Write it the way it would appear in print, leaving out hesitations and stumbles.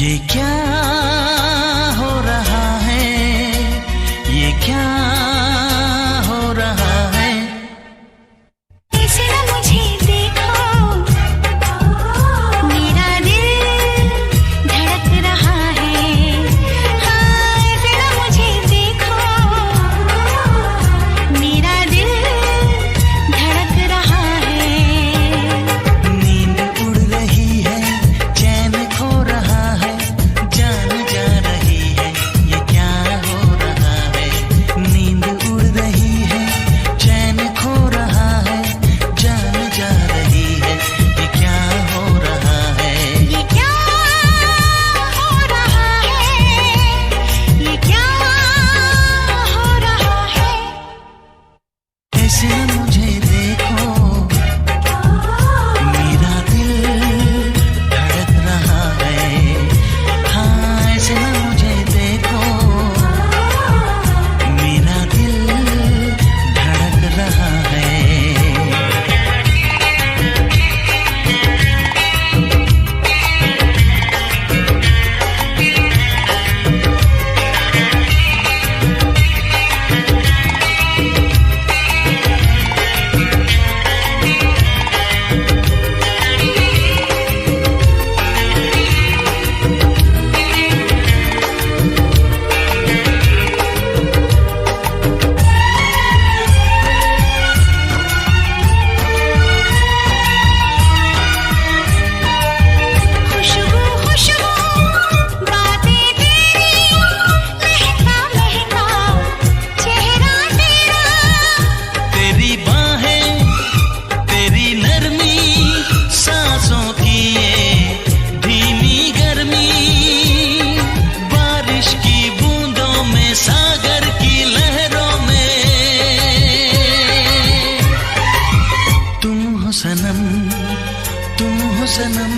ये क्या हो रहा है, ये क्या हो रहा है। ऐसे ना मुझे देखो, मेरा दिल धड़क रहा है। हाँ, ऐसे ना मुझे देखो, मेरा दिल धड़क रहा है। नींद उड़ रही है, चैन खो रहा है, जान जा रही है, ये क्या हो रहा है। नींद उड़ रही है, चैन खो रहा है, जान जा रही है, ये क्या हो रहा है। ये क्या हो रहा है, ये क्या हो रहा है। ऐसे न मुझे देखो, मेरा दिल धड़क रहा है। हाँ, ऐसे न मुझे देखो, मेरा दिल धड़क रहा है। खुशबू खुशबू बातें तेरी, महका महका चेहरा तेरा। तेरी बाहें, तेरी नरमी, सांसों की ये धीमी गर्मी, बारिश की बूंदों में, सागर की लहरों में। तुम हो सनम, तुम हो सनम,